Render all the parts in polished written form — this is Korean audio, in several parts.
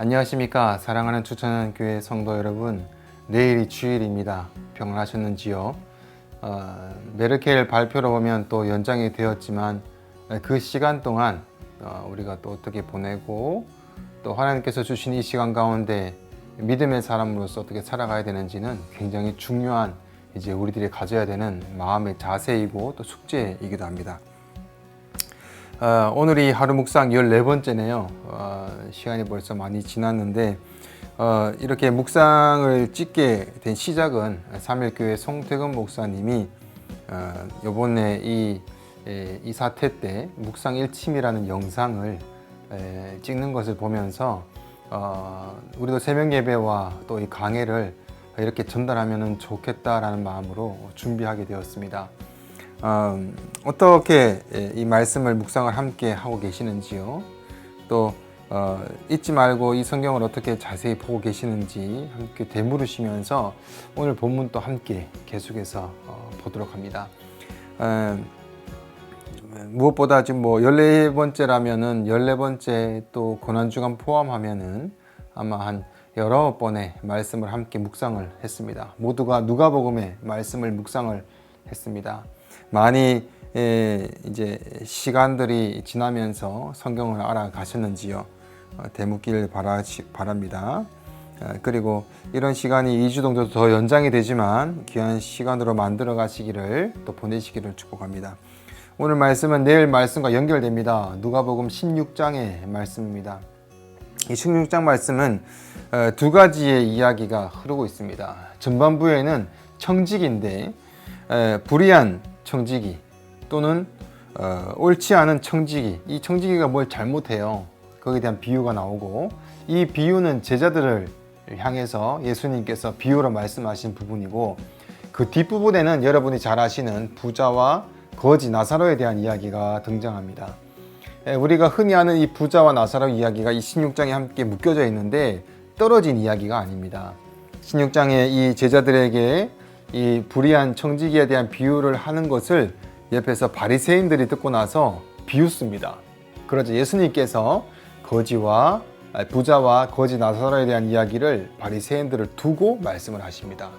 안녕하십니까. 사랑하는 추천하는 교회 성도 여러분, 내일이 주일입니다. 평안하셨는지요? 메르켈 발표로 보면 또 연장이 되었지만 그 시간 동안 우리가 또 어떻게 보내고 또 하나님께서 주신 이 시간 가운데 믿음의 사람으로서 어떻게 살아가야 되는지는 굉장히 중요한 이제 우리들이 가져야 되는 마음의 자세이고 또 숙제이기도 합니다. 오늘이 하루 묵상 14번째네요. 시간이 벌써 많이 지났는데 이렇게 묵상을 찍게 된 시작은 삼일교회 송태근 목사님이 요번에 이 사태 때 묵상 일침이라는 영상을 찍는 것을 보면서 우리도 새벽 예배와 또 이 강해를 이렇게 전달하면 좋겠다라는 마음으로 준비하게 되었습니다. 어떻게 이 말씀을 묵상을 함께 하고 계시는지요? 또 잊지 말고 이 성경을 어떻게 자세히 보고 계시는지 함께 되물으시면서 오늘 본문 또 함께 계속해서 보도록 합니다. 무엇보다 지금 14번째라면은 14번째 또 고난주간 포함하면은 아마 한 19번의 말씀을 함께 묵상을 했습니다. 모두가 누가복음의 말씀을 묵상을 했습니다. 많이 이제 시간들이 지나면서 성경을 알아가셨는지요? 되묻기를 바랍니다. 그리고 이런 시간이 2주 정도 더 연장이 되지만 귀한 시간으로 만들어 가시기를 또 보내시기를 축복합니다. 오늘 말씀은 내일 말씀과 연결됩니다. 누가복음 16장의 말씀입니다. 이 16장 말씀은 두 가지의 이야기가 흐르고 있습니다. 전반부에는 청지기인데 불의한 청지기 또는 옳지 않은 청지기, 이 청지기가 뭘 잘못해요. 거기에 대한 비유가 나오고, 이 비유는 제자들을 향해서 예수님께서 비유로 말씀하신 부분이고, 그 뒷부분에는 여러분이 잘 아시는 부자와 거지 나사로에 대한 이야기가 등장합니다. 우리가 흔히 아는 이 부자와 나사로 이야기가 이 16장에 함께 묶여져 있는데 떨어진 이야기가 아닙니다. 16장에 이 제자들에게 이 불의한 청지기에 대한 비유를 하는 것을 옆에서 바리새인들이 듣고 나서 비웃습니다. 그러자 예수님께서 부자와 거지 나사로에 대한 이야기를 바리새인들을 두고 말씀을 하십니다.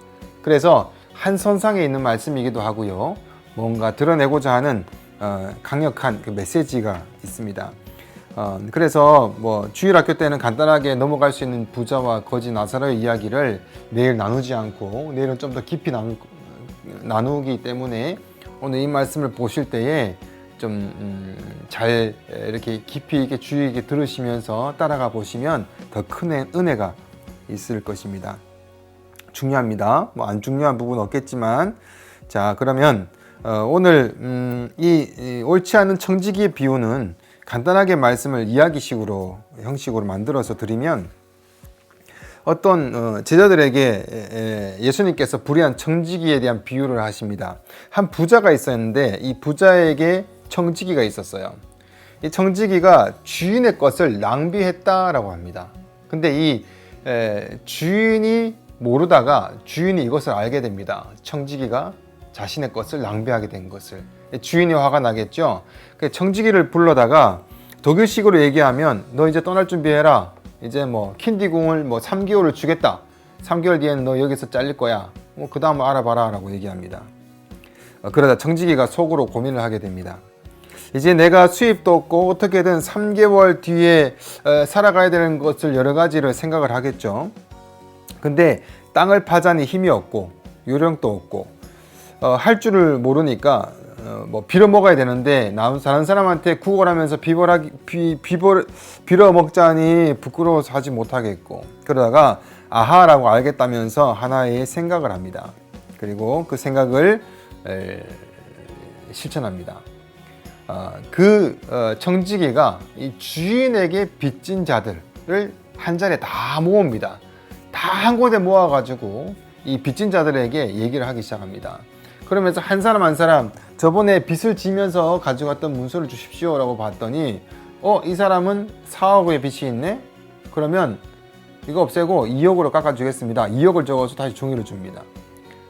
그래서 한 선상에 있는 말씀이기도 하고요, 뭔가 드러내고자 하는 강력한 그 메시지가 있습니다. 그래서 주일학교 때는 간단하게 넘어갈 수 있는 부자와 거지 나사로의 이야기를 내일 나누지 않고, 내일은 좀 더 깊이 나누기 때문에 오늘 이 말씀을 보실 때에 좀 잘 이렇게 깊이 있게 주의 있게 들으시면서 따라가 보시면 더 큰 은혜가 있을 것입니다. 중요합니다. 안 중요한 부분은 없겠지만, 자, 그러면 오늘 이 옳지 않은 청지기의 비유는 간단하게 말씀을 형식으로 만들어서 드리면, 어떤 제자들에게 예수님께서 불의한 청지기에 대한 비유를 하십니다. 한 부자가 있었는데 이 부자에게 청지기가 있었어요. 이 청지기가 주인의 것을 낭비했다라고 합니다. 근데 이 주인이 모르다가 주인이 이것을 알게 됩니다. 청지기가 자신의 것을 낭비하게 된 것을. 주인이 화가 나겠죠. 청지기를 불러다가 독일식으로 얘기하면 너 이제 떠날 준비해라. 이제 킨디궁을 3개월을 주겠다. 3개월 뒤에는 너 여기서 잘릴 거야. 그 다음 알아봐라 라고 얘기합니다. 그러다 청지기가 속으로 고민을 하게 됩니다. 이제 내가 수입도 없고 어떻게든 3개월 뒤에 살아가야 되는 것을 여러 가지를 생각을 하겠죠. 근데 땅을 파자니 힘이 없고 요령도 없고 할 줄을 모르니까 빌어 먹어야 되는데 다른 사람한테 구걸하면서 빌어 먹자니 부끄러워서 하지 못하겠고, 그러다가 아하라고 알겠다면서 하나의 생각을 합니다. 그리고 그 생각을 실천합니다. 청지기가 이 주인에게 빚진 자들을 한 자리에 다 모읍니다. 다 한 곳에 모아가지고 이 빚진 자들에게 얘기를 하기 시작합니다. 그러면서 한 사람 한 사람 저번에 빚을 지면서 가져갔던 문서를 주십시오 라고 봤더니 이 사람은 4억의 빚이 있네? 그러면 이거 없애고 2억으로 깎아주겠습니다. 2억을 적어서 다시 종이를 줍니다.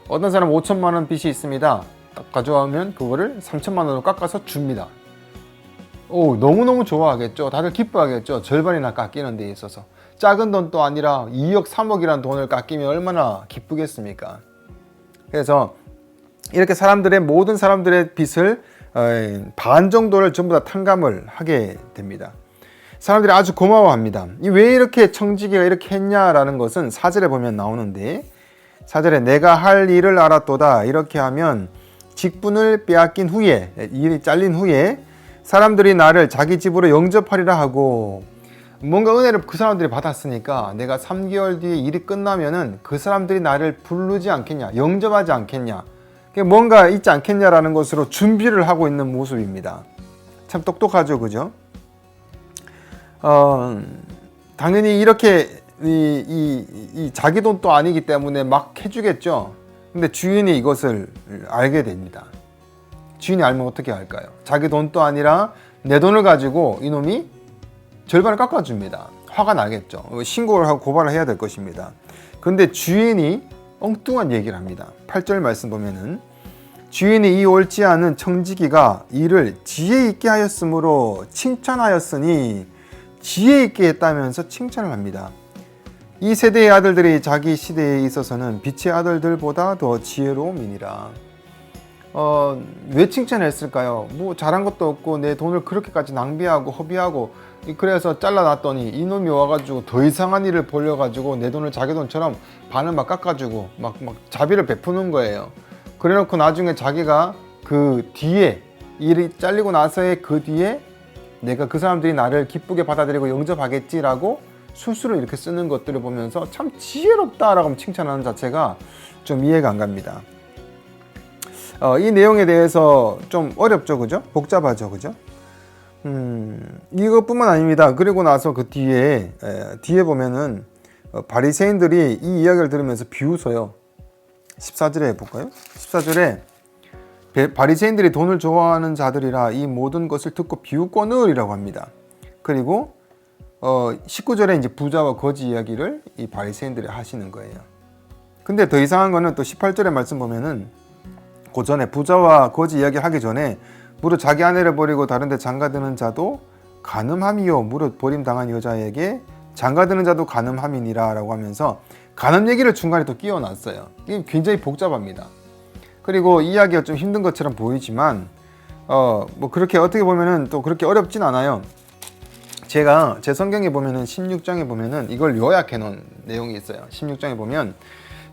어떤 사람은 5천만 원 빚이 있습니다. 딱 가져오면 그거를 3천만 원으로 깎아서 줍니다. 너무너무 좋아하겠죠. 다들 기뻐하겠죠. 절반이나 깎이는 데 있어서. 작은 돈도 아니라 2억 3억이라는 돈을 깎이면 얼마나 기쁘겠습니까? 그래서 이렇게 모든 사람들의 빚을 반 정도를 전부 다 탕감을 하게 됩니다. 사람들이 아주 고마워합니다. 왜 이렇게 청지기가 이렇게 했냐라는 것은 4절에 보면 나오는데, 4절에 내가 할 일을 알았도다 이렇게 하면 직분을 빼앗긴 후에, 일이 잘린 후에 사람들이 나를 자기 집으로 영접하리라 하고, 뭔가 은혜를 그 사람들이 받았으니까 내가 3개월 뒤에 일이 끝나면은 그 사람들이 나를 부르지 않겠냐, 영접하지 않겠냐, 뭔가 있지 않겠냐라는 것으로 준비를 하고 있는 모습입니다. 참 똑똑하죠, 그죠? 당연히 이렇게 이 자기 돈도 아니기 때문에 막 해주겠죠. 근데 주인이 이것을 알게 됩니다. 주인이 알면 어떻게 할까요? 자기 돈도 아니라 내 돈을 가지고 이놈이 절반을 깎아줍니다. 화가 나겠죠. 신고를 하고 고발을 해야 될 것입니다. 그런데 주인이 엉뚱한 얘기를 합니다. 8절 말씀 보면은 주인이 이 옳지 않은 청지기가 이를 지혜 있게 하였으므로 칭찬하였으니, 지혜 있게 했다면서 칭찬을 합니다. 이 세대의 아들들이 자기 시대에 있어서는 빛의 아들들보다 더 지혜로움이니라. 왜 칭찬했을까요? 뭐 잘한 것도 없고 내 돈을 그렇게까지 낭비하고 허비하고, 그래서 잘라놨더니 이놈이 와가지고 더 이상한 일을 벌려가지고 내 돈을 자기 돈처럼 반을 막 깎아주고 막 자비를 베푸는 거예요. 그래놓고 나중에 자기가 그 뒤에, 일이 잘리고 나서의 그 뒤에 내가 그 사람들이 나를 기쁘게 받아들이고 영접하겠지라고 술수를 이렇게 쓰는 것들을 보면서 참 지혜롭다라고 칭찬하는 자체가 좀 이해가 안 갑니다. 이 내용에 대해서 좀 어렵죠, 그죠? 복잡하죠, 그죠? 이것뿐만 아닙니다. 그리고 나서 그 뒤에 보면은 바리새인들이 이 이야기를 들으면서 비웃어요. 14절에 볼까요? 14절에 바리새인들이 돈을 좋아하는 자들이라 이 모든 것을 듣고 비웃거늘이라고 합니다. 그리고 19절에 이제 부자와 거지 이야기를 이 바리새인들이 하시는 거예요. 근데 더 이상한 거는 또 18절의 말씀 보면은 그 전에 부자와 거지 이야기를 하기 전에 무릇 자기 아내를 버리고 다른 데 장가드는 자도 간음함이요, 무릇 버림당한 여자에게 장가드는 자도 간음함이니라 라고 하면서 간음 얘기를 중간에 또 끼워놨어요. 이게 굉장히 복잡합니다. 그리고 이야기가 좀 힘든 것처럼 보이지만 뭐 그렇게 어떻게 보면은 또 그렇게 어렵진 않아요. 제가 제 성경에 보면은 16장에 보면은 이걸 요약해 놓은 내용이 있어요. 16장에 보면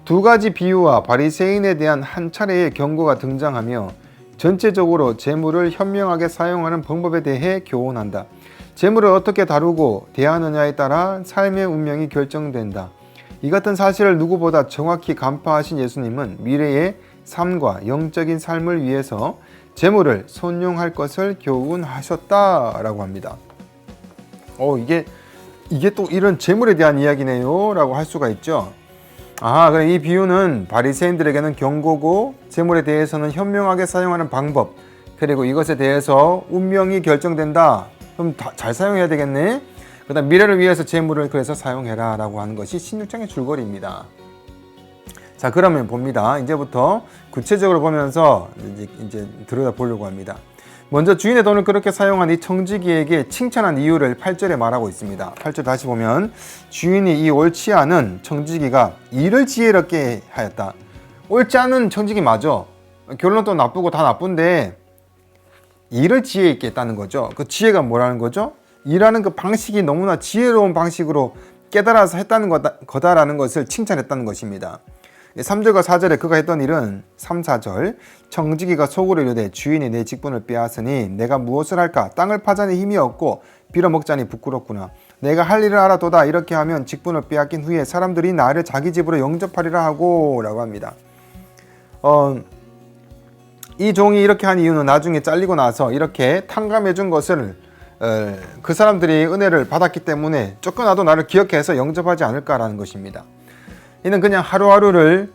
두 가지 비유와 바리새인에 대한 한 차례의 경고가 등장하며 전체적으로 재물을 현명하게 사용하는 방법에 대해 교훈한다. 재물을 어떻게 다루고 대하느냐에 따라 삶의 운명이 결정된다. 이 같은 사실을 누구보다 정확히 간파하신 예수님은 미래의 삶과 영적인 삶을 위해서 재물을 손용할 것을 교훈하셨다라고 합니다. 이게 또 이런 재물에 대한 이야기네요 라고 할 수가 있죠. 그럼 이 비유는 바리새인들에게는 경고고, 재물에 대해서는 현명하게 사용하는 방법, 그리고 이것에 대해서 운명이 결정된다. 그럼 잘 사용해야 되겠네. 그 다음 미래를 위해서 재물을 그래서 사용해라 라고 하는 것이 16장의 줄거리입니다. 자, 그러면 봅니다. 이제부터 구체적으로 보면서 이제 들여다보려고 합니다. 먼저 주인의 돈을 그렇게 사용한 이 청지기에게 칭찬한 이유를 8절에 말하고 있습니다. 8절 다시 보면 주인이 이 옳지 않은 청지기가 일을 지혜롭게 하였다. 옳지 않은 청지기 맞아. 결론도 나쁘고 다 나쁜데 일을 지혜 있게 했다는 거죠. 그 지혜가 뭐라는 거죠? 일하는 그 방식이 너무나 지혜로운 방식으로 깨달아서 했다는 거다라는 것을 칭찬했다는 것입니다. 3절과 4절에 그가 했던 일은 3, 4절 청지기가 속으로 이르되 주인이 내 직분을 빼앗으니 내가 무엇을 할까? 땅을 파자니 힘이 없고 빌어먹자니 부끄럽구나. 내가 할 일을 알아도다. 이렇게 하면 직분을 빼앗긴 후에 사람들이 나를 자기 집으로 영접하리라 하고 라고 합니다. 이 종이 이렇게 한 이유는 나중에 잘리고 나서 이렇게 탕감해 준 것을 그 사람들이 은혜를 받았기 때문에 조금이라도 나를 기억해서 영접하지 않을까라는 것입니다. 이는 그냥 하루하루를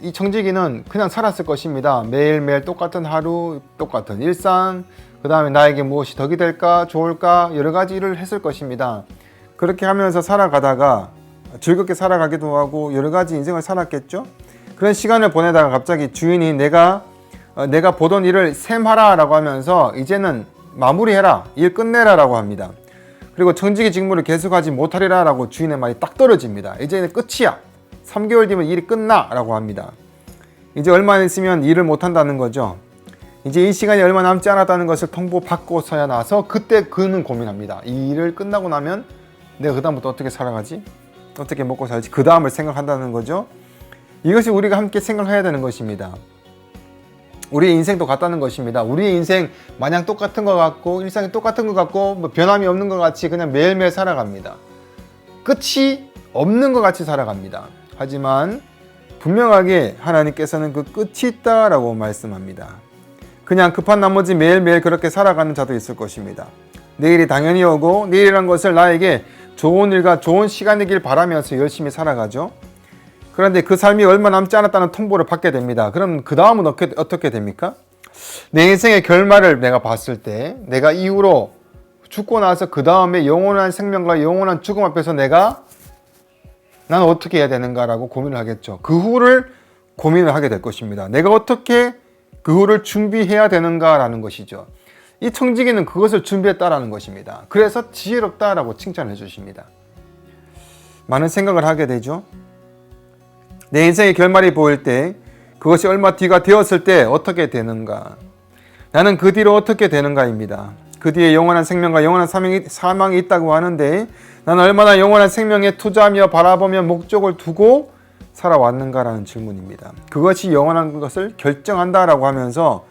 이 청지기는 그냥 살았을 것입니다. 매일매일 똑같은 하루, 똑같은 일상, 그 다음에 나에게 무엇이 덕이 될까, 좋을까 여러 가지 일을 했을 것입니다. 그렇게 하면서 살아가다가 즐겁게 살아가기도 하고 여러 가지 인생을 살았겠죠. 그런 시간을 보내다가 갑자기 주인이 내가 보던 일을 셈하라 라고 하면서 이제는 마무리해라, 일 끝내라 라고 합니다. 그리고 청지기 직무를 계속하지 못하리라 라고 주인의 말이 딱 떨어집니다. 이제는 끝이야. 3개월 뒤면 일이 끝나 라고 합니다. 이제 얼마 있으면 일을 못한다는 거죠. 이제 이 시간이 얼마 남지 않았다는 것을 통보받고서야 나서 그때 그는 고민합니다. 이 일을 끝나고 나면 내가 그 다음부터 어떻게 살아가지? 어떻게 먹고 살지? 그 다음을 생각한다는 거죠. 이것이 우리가 함께 생각해야 되는 것입니다. 우리의 인생도 같다는 것입니다. 우리의 인생 마냥 똑같은 것 같고 일상이 똑같은 것 같고 뭐 변함이 없는 것 같이 그냥 매일매일 살아갑니다. 끝이 없는 것 같이 살아갑니다. 하지만 분명하게 하나님께서는 그 끝이 있다라고 말씀합니다. 그냥 급한 나머지 매일매일 그렇게 살아가는 자도 있을 것입니다. 내일이 당연히 오고 내일이란 것을 나에게 좋은 일과 좋은 시간이길 바라면서 열심히 살아가죠. 그런데 그 삶이 얼마 남지 않았다는 통보를 받게 됩니다. 그럼 그 다음은 어떻게 됩니까? 내 인생의 결말을 내가 봤을 때 내가 이후로 죽고 나서 그 다음에 영원한 생명과 영원한 죽음 앞에서 난 어떻게 해야 되는가라고 고민을 하겠죠. 그 후를 고민을 하게 될 것입니다. 내가 어떻게 그 후를 준비해야 되는가라는 것이죠. 이 청지기는 그것을 준비했다라는 것입니다. 그래서 지혜롭다라고 칭찬해 주십니다. 많은 생각을 하게 되죠. 내 인생의 결말이 보일 때 그것이 얼마 뒤가 되었을 때 어떻게 되는가, 나는 그 뒤로 어떻게 되는가입니다. 그 뒤에 영원한 생명과 영원한 사망이 있다고 하는데 나는 얼마나 영원한 생명에 투자하며 바라보며 목적을 두고 살아왔는가라는 질문입니다. 그것이 영원한 것을 결정한다라고 하면서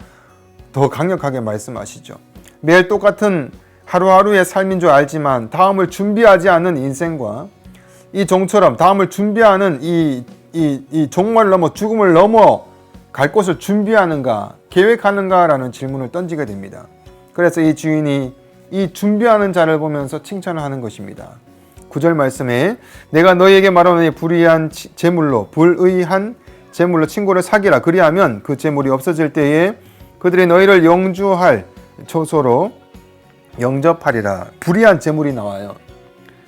더 강력하게 말씀하시죠. 매일 똑같은 하루하루의 삶인 줄 알지만 다음을 준비하지 않는 인생과 이 종처럼 다음을 준비하는 이 종말을 넘어 죽음을 넘어 갈 곳을 준비하는가, 계획하는가라는 질문을 던지게 됩니다. 그래서 이 주인이 이 준비하는 자를 보면서 칭찬을 하는 것입니다. 9절 말씀에 내가 너희에게 말하노니 불의한 재물로 친구를 사귀라. 그리하면 그 재물이 없어질 때에 그들이 너희를 영주할 초소로 영접하리라. 불의한 재물이 나와요.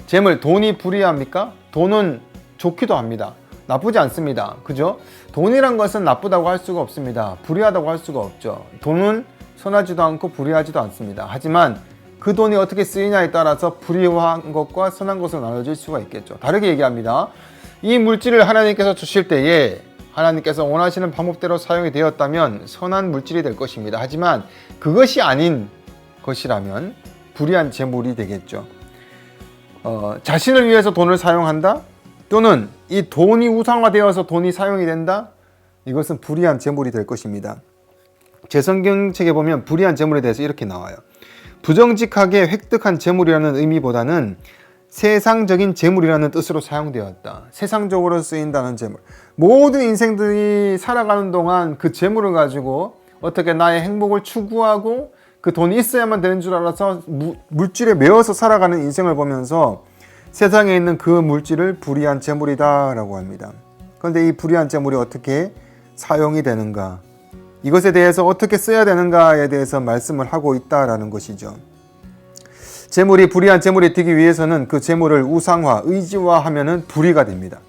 재물, 돈이 불의합니까? 돈은 좋기도 합니다. 나쁘지 않습니다. 그죠? 돈이란 것은 나쁘다고 할 수가 없습니다. 불의하다고 할 수가 없죠. 돈은 선하지도 않고 불의하지도 않습니다. 하지만 그 돈이 어떻게 쓰이냐에 따라서 불의한 것과 선한 것으로 나눠질 수가 있겠죠. 다르게 얘기합니다. 이 물질을 하나님께서 주실 때에 하나님께서 원하시는 방법대로 사용이 되었다면 선한 물질이 될 것입니다. 하지만 그것이 아닌 것이라면 불의한 재물이 되겠죠. 자신을 위해서 돈을 사용한다? 또는 이 돈이 우상화되어서 돈이 사용이 된다? 이것은 불의한 재물이 될 것입니다. 제 성경책에 보면 불의한 재물에 대해서 이렇게 나와요. 부정직하게 획득한 재물이라는 의미보다는 세상적인 재물이라는 뜻으로 사용되었다. 세상적으로 쓰인다는 재물. 모든 인생들이 살아가는 동안 그 재물을 가지고 어떻게 나의 행복을 추구하고 그 돈이 있어야만 되는 줄 알아서 물질에 매여서 살아가는 인생을 보면서 세상에 있는 그 물질을 불의한 재물이다 라고 합니다. 그런데 이 불의한 재물이 어떻게 사용이 되는가, 이것에 대해서 어떻게 써야 되는가에 대해서 말씀을 하고 있다라는 것이죠. 재물이 불의한 재물이 되기 위해서는 그 재물을 우상화, 의지화하면은 불의가 됩니다.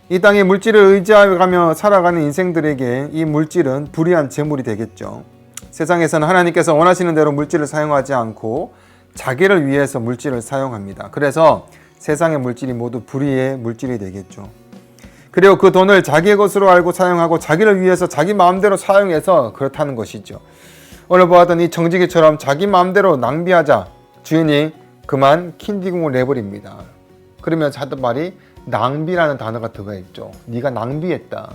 이 땅의 물질을 의지하며 살아가는 인생들에게 이 물질은 불의한 재물이 되겠죠. 세상에서는 하나님께서 원하시는 대로 물질을 사용하지 않고 자기를 위해서 물질을 사용합니다. 그래서 세상의 물질이 모두 불의의 물질이 되겠죠. 그리고 그 돈을 자기의 것으로 알고 사용하고 자기를 위해서 자기 마음대로 사용해서 그렇다는 것이죠. 오늘 보았던 이 청지기처럼 자기 마음대로 낭비하자 주인이 그만 킨디궁을 내버립니다. 그러면서 하던 말이 낭비라는 단어가 들어가 있죠. 네가 낭비했다.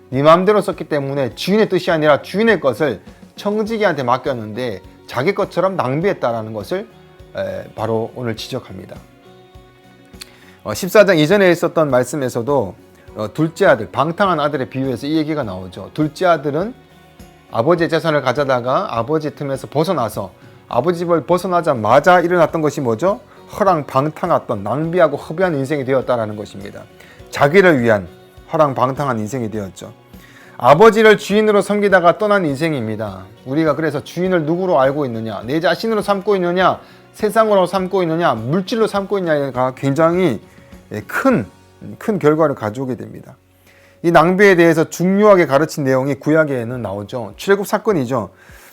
네 마음대로 썼기 때문에 주인의 뜻이 아니라 주인의 것을 청지기한테 맡겼는데 자기 것처럼 낭비했다라는 것을 바로 오늘 지적합니다. 14장 이전에 있었던 말씀에서도 둘째 아들, 방탕한 아들에 비유해서 이 얘기가 나오죠. 둘째 아들은 아버지의 재산을 가져다가 아버지 틈에서 벗어나서 아버지 집을 벗어나자마자 일어났던 것이 뭐죠? 허랑방탕했던 낭비하고 허비한 인생이 되었다라는 것입니다. 자기를 위한 허랑방탕한 인생이 되었죠. 아버지를 주인으로 섬기다가 떠난 인생입니다. 우리가 그래서 주인을 누구로 알고 있느냐, 내 자신으로 삼고 있느냐, 세상으로 삼고 있느냐, 물질로 삼고 있느냐가 굉장히 큰 결과를 가져오게 됩니다. 이 낭비에 대해서 중요하게 가르친 내용이 구약에는 나오죠. 출애굽 사건이죠.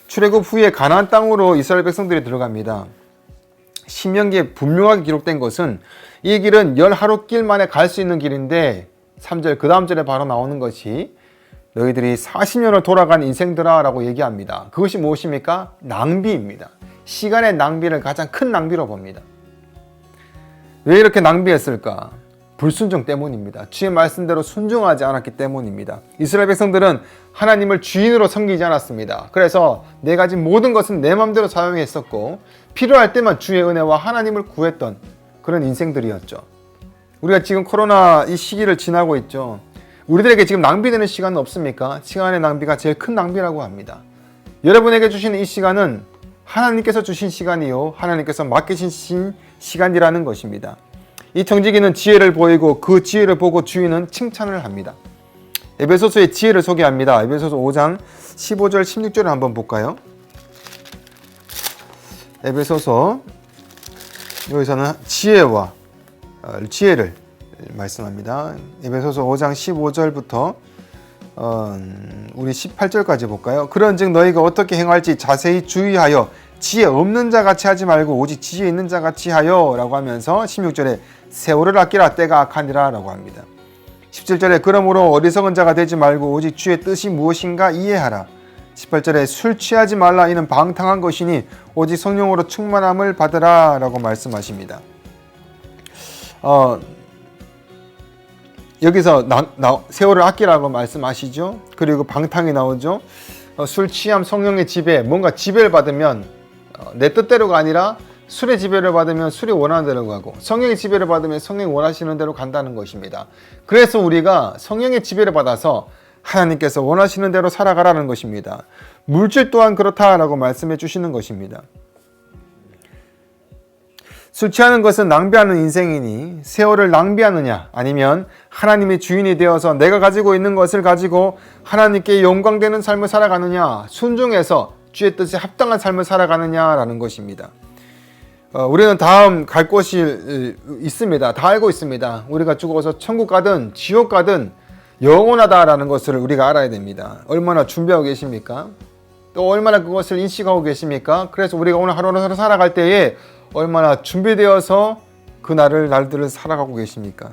출애굽 후에 가나안 땅으로 이스라엘 백성들이 들어갑니다. 신명기에 분명하게 기록된 것은 이 길은 10하루 만에 갈 수 있는 길인데 3절 그 다음 절에 바로 나오는 것이 너희들이 40년을 돌아간 인생들아 라고 얘기합니다. 그것이 무엇입니까? 낭비입니다. 시간의 낭비를 가장 큰 낭비로 봅니다. 왜 이렇게 낭비했을까? 불순종 때문입니다. 주의 말씀대로 순종하지 않았기 때문입니다. 이스라엘 백성들은 하나님을 주인으로 섬기지 않았습니다. 그래서 내가 가진 모든 것은 내 마음대로 사용했었고 필요할 때만 주의 은혜와 하나님을 구했던 그런 인생들이었죠. 우리가 지금 코로나 이 시기를 지나고 있죠. 우리들에게 지금 낭비되는 시간은 없습니까? 시간의 낭비가 제일 큰 낭비라고 합니다. 여러분에게 주시는 이 시간은 하나님께서 주신 시간이요 하나님께서 맡기신 시간이라는 것입니다. 이 청지기는 지혜를 보이고 그 지혜를 보고 주인은 칭찬을 합니다. 에베소서의 지혜를 소개합니다. 에베소서 5장 15절 16절을 한번 볼까요? 에베소서 여기서는 지혜를 말씀합니다. 에베소서 5장 15절부터 우리 18절까지 볼까요? 그런즉 너희가 어떻게 행할지 자세히 주의하여 지혜 없는 자 같이 하지 말고 오직 지혜 있는 자 같이 하여 라고 하면서 16절에 세월을 아끼라 때가 악하니라 라고 합니다. 17절에 그러므로 어리석은 자가 되지 말고 오직 주의 뜻이 무엇인가 이해하라. 18절에 술 취하지 말라 이는 방탕한 것이니 오직 성령으로 충만함을 받으라 라고 말씀하십니다. 여기서 세월을 아끼라고 말씀하시죠. 그리고 방탕이 나오죠. 술 취함 성령의 지배, 뭔가 지배를 받으면 내 뜻대로가 아니라 술의 지배를 받으면 술이 원하는 대로 가고 성령의 지배를 받으면 성령이 원하시는 대로 간다는 것입니다. 그래서 우리가 성령의 지배를 받아서 하나님께서 원하시는 대로 살아가라는 것입니다. 물질 또한 그렇다라고 말씀해 주시는 것입니다. 술 취하는 것은 낭비하는 인생이니 세월을 낭비하느냐 아니면 하나님의 주인이 되어서 내가 가지고 있는 것을 가지고 하나님께 영광되는 삶을 살아가느냐 순종해서 주의 뜻에 합당한 삶을 살아가느냐라는 것입니다. 우리는 다음 갈 곳이 있습니다. 다 알고 있습니다. 우리가 죽어서 천국 가든 지옥 가든 영원하다라는 것을 우리가 알아야 됩니다. 얼마나 준비하고 계십니까? 또 얼마나 그것을 인식하고 계십니까? 그래서 우리가 오늘 하루하루 살아갈 때에 얼마나 준비되어서 그 날들을 살아가고 계십니까?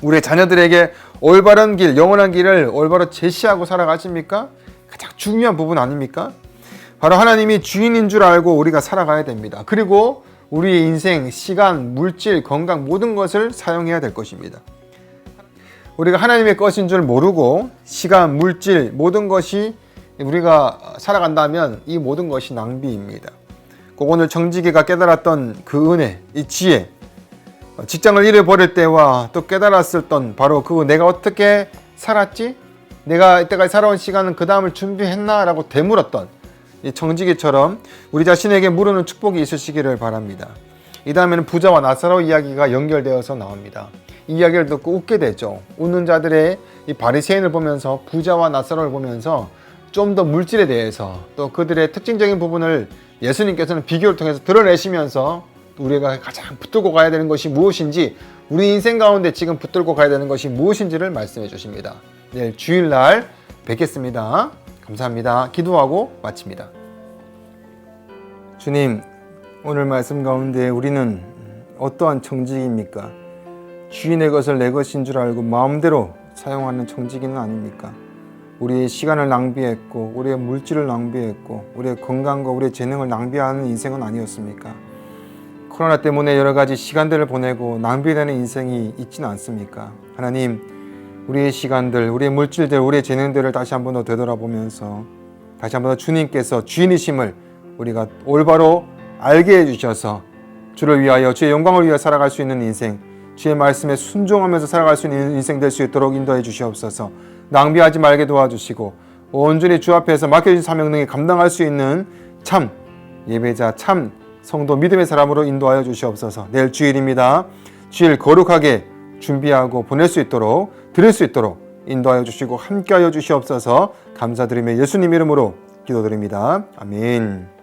우리 자녀들에게 올바른 길, 영원한 길을 올바로 제시하고 살아가십니까? 가장 중요한 부분 아닙니까? 바로 하나님이 주인인 줄 알고 우리가 살아가야 됩니다. 그리고 우리의 인생, 시간, 물질, 건강 모든 것을 사용해야 될 것입니다. 우리가 하나님의 것인 줄 모르고 시간, 물질 모든 것이 우리가 살아간다면 이 모든 것이 낭비입니다. 꼭 오늘 정지기가 깨달았던 그 은혜, 이 지혜, 직장을 잃어버릴 때와 또 깨달았을 던 바로 그 내가 어떻게 살았지? 내가 이때까지 살아온 시간은 그 다음을 준비했나? 라고 되물었던 이 정지기처럼 우리 자신에게 물으는 축복이 있으시기를 바랍니다. 이 다음에는 부자와 나사로 이야기가 연결되어서 나옵니다. 이 이야기를 듣고 웃게 되죠. 웃는 자들의 이 바리새인을 보면서 부자와 나사로를 보면서 좀 더 물질에 대해서 또 그들의 특징적인 부분을 예수님께서는 비교를 통해서 드러내시면서 우리가 가장 붙들고 가야 되는 것이 무엇인지 우리 인생 가운데 지금 붙들고 가야 되는 것이 무엇인지를 말씀해 주십니다. 내일 주일날 뵙겠습니다. 감사합니다. 기도하고 마칩니다. 주님, 오늘 말씀 가운데 우리는 어떠한 청지기입니까? 주인의 것을 내 것인 줄 알고 마음대로 사용하는 청지기는 아닙니까? 우리의 시간을 낭비했고 우리의 물질을 낭비했고 우리의 건강과 우리의 재능을 낭비하는 인생은 아니었습니까? 코로나 때문에 여러 가지 시간들을 보내고 낭비되는 인생이 있지는 않습니까? 하나님, 우리의 시간들, 우리의 물질들, 우리의 재능들을 다시 한 번 더 되돌아보면서 다시 한 번 더 주님께서 주인이심을 우리가 올바로 알게 해주셔서 주를 위하여 주의 영광을 위하여 살아갈 수 있는 인생, 주의 말씀에 순종하면서 살아갈 수 있는 인생 될 수 있도록 인도해 주시옵소서. 낭비하지 말게 도와주시고 온전히 주 앞에서 맡겨진 사명능에 감당할 수 있는 참 예배자, 참 성도, 믿음의 사람으로 인도하여 주시옵소서. 내일 주일입니다. 주일 거룩하게 준비하고 보낼 수 있도록, 드릴 수 있도록 인도하여 주시고 함께하여 주시옵소서. 감사드리며 예수님 이름으로 기도드립니다. 아멘.